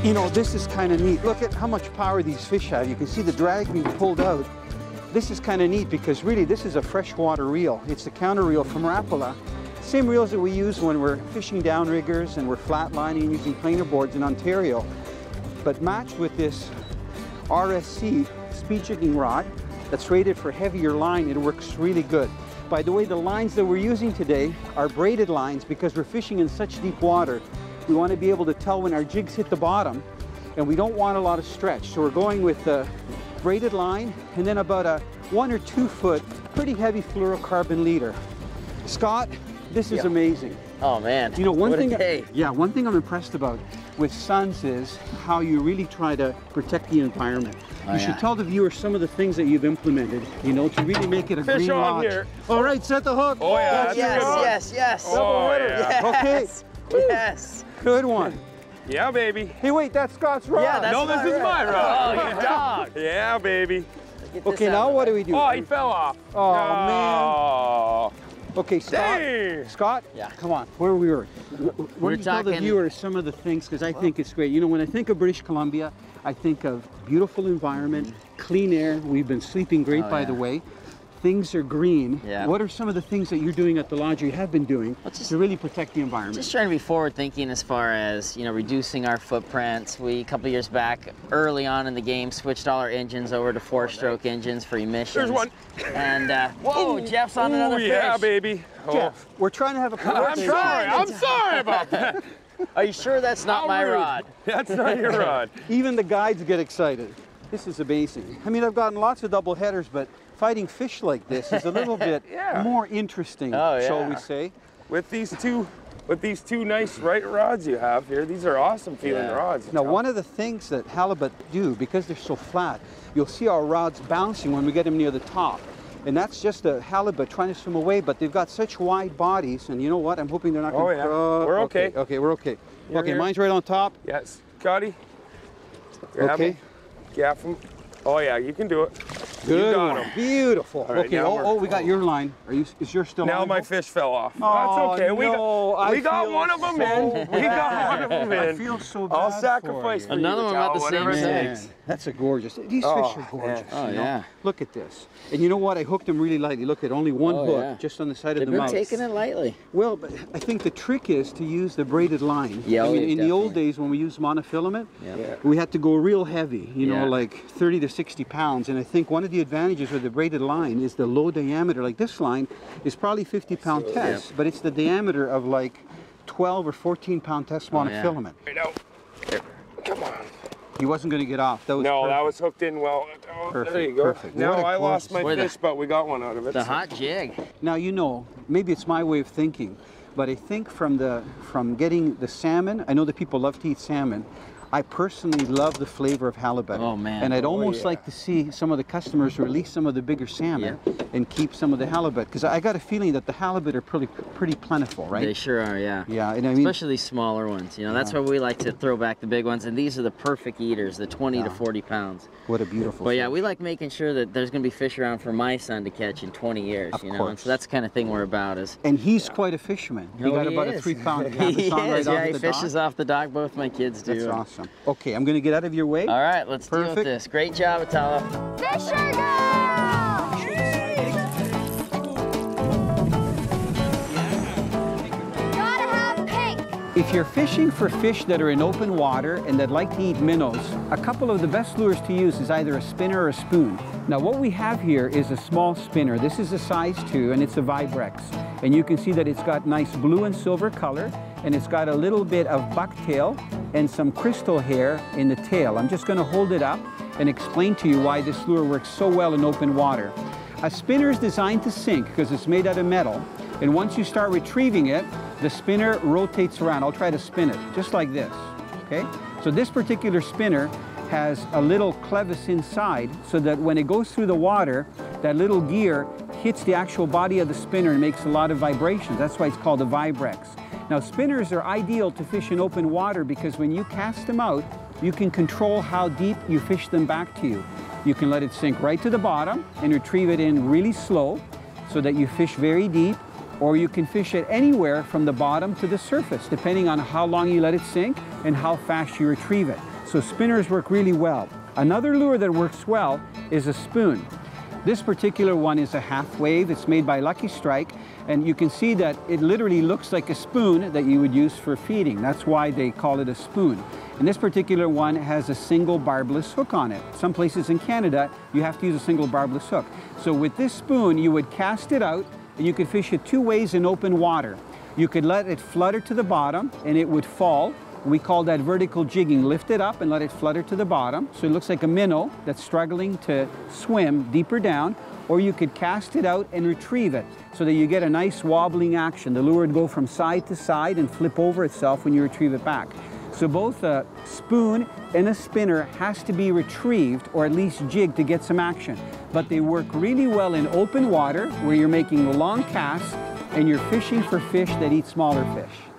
You know, this is kind of neat. Look at how much power these fish have. You can see the drag being pulled out. This is kind of neat because really this is a freshwater reel. It's the counter reel from Rapala. Same reels that we use when we're fishing downriggers and we're flatlining and using planer boards in Ontario. But matched with this RSC speed jigging rod that's rated for heavier line, it works really good. By the way, the lines that we're using today are braided lines because we're fishing in such deep water. We want to be able to tell when our jigs hit the bottom, and we don't want a lot of stretch. So we're going with a braided line and then about a 1 or 2 foot pretty heavy fluorocarbon leader. Scott, this is amazing. Oh man, you know, one thing I'm impressed about with Suns is how you really try to protect the environment. You should tell the viewers some of the things that you've implemented, you know, to really make it a green lodge. Here. All right, set the hook. Oh yeah, yes. Oh, yeah. Okay. Yes. Good one. Yeah, baby. Hey, wait, that's Scott's rod. Yeah, that's no, this is my rod. Oh, you dog. Yeah, baby. Okay, now what do we do? Oh, he fell off. Oh, man. Okay, Scott. Dang. Scott, Yeah. come on. Where we were. Why don't you tell the viewers some of the things, because I think it's great. You know, when I think of British Columbia, I think of beautiful environment, clean air. We've been sleeping great, by the way. Things are green. Yeah. What are some of the things that you're doing at the lodge, or you have been doing, to really protect the environment? Just trying to be forward thinking as far as, you know, reducing our footprints. We, a couple of years back, early on in the game, switched all our engines over to 4-stroke engines for emissions. There's one. And, whoa, Jeff's on another fish. Yeah, baby. Jeff, we're trying to have a conversation. I'm sorry about that. Are you sure that's not my rod? That's not your rod. Even the guides get excited. This is amazing. I mean, I've gotten lots of double headers, but fighting fish like this is a little bit more interesting, shall we say. With these two nice right rods you have here, these are awesome feeling rods. Now, one of the things that halibut do, because they're so flat, you'll see our rods bouncing when we get them near the top. And that's just a halibut trying to swim away, but they've got such wide bodies, and you know what? I'm hoping they're not going to... We're okay. Okay, we're okay. You're here. Mine's right on top. Yes. Scotty, grab him. Gaff him. Oh yeah, you can do it. Good one. Beautiful. Right, okay, we got your line. Is yours still on? Now my fish fell off. Oh, that's okay. No, we got one of them in. We got one of them in. I feel so bad. I'll sacrifice for you. Another one about the same size. That's a gorgeous. These fish are gorgeous. Oh yeah. Look at this. And you know what? I hooked them really lightly. Look at only one hook just on the side of the mouth. They've been taking it lightly. Well, but I think the trick is to use the braided line. Yeah, I mean, in the old days when we used monofilament, we had to go real heavy, you know, like 30 to 60 pounds. And I think one of the advantages with the braided line is the low diameter. Like this line is probably 50-pound test, but it's the diameter of like 12 or 14-pound test monofilament. Right out. Here. Come on. He wasn't going to get off. That was perfect. That was hooked in well. Oh, Perfect, there you go. perfect. Now I lost my fish, but we got one out of it. The hot jig. Now, you know, maybe it's my way of thinking, but I think from getting the salmon, I know that people love to eat salmon. I personally love the flavor of halibut. Oh man. And I'd almost like to see some of the customers release some of the bigger salmon and keep some of the halibut, because I got a feeling that the halibut are pretty plentiful, right? They sure are, yeah. Yeah, and I mean, especially these smaller ones. You know, that's why we like to throw back the big ones, and these are the perfect eaters, the 20 to 40 pounds. What a beautiful. But yeah, we like making sure that there's going to be fish around for my son to catch in 20 years. Of you know, course. and so that's the kind of thing we're about. And he's quite a fisherman. He got about a 3-pound he cabezon right off the dock. he fishes off the dock. Both my kids do. That's awesome. Okay, I'm going to get out of your way. All right, let's deal with this. Great job, Italo. Fisher girl! Gotta have pink. If you're fishing for fish that are in open water and that like to eat minnows, a couple of the best lures to use is either a spinner or a spoon. Now what we have here is a small spinner. This is a size 2 and it's a Vibrex. And you can see that it's got nice blue and silver color, and it's got a little bit of bucktail and some crystal hair in the tail. I'm just going to hold it up and explain to you why this lure works so well in open water. A spinner is designed to sink because it's made out of metal, and once you start retrieving it, the spinner rotates around. I'll try to spin it, just like this, okay? So this particular spinner has a little clevis inside so that when it goes through the water, that little gear hits the actual body of the spinner and makes a lot of vibrations. That's why it's called a Vibrex. Now, spinners are ideal to fish in open water because when you cast them out, you can control how deep you fish them back to you. You can let it sink right to the bottom and retrieve it in really slow so that you fish very deep, or you can fish it anywhere from the bottom to the surface, depending on how long you let it sink and how fast you retrieve it. So spinners work really well. Another lure that works well is a spoon. This particular one is a half wave. It's made by Lucky Strike, and you can see that it literally looks like a spoon that you would use for feeding. That's why they call it a spoon. And this particular one has a single barbless hook on it. Some places in Canada, you have to use a single barbless hook. So with this spoon, you would cast it out, and you could fish it two ways in open water. You could let it flutter to the bottom, and it would fall. We call that vertical jigging. Lift it up and let it flutter to the bottom. So it looks like a minnow that's struggling to swim deeper down, or you could cast it out and retrieve it so that you get a nice wobbling action. The lure would go from side to side and flip over itself when you retrieve it back. So both a spoon and a spinner has to be retrieved or at least jigged to get some action. But they work really well in open water where you're making long casts and you're fishing for fish that eat smaller fish.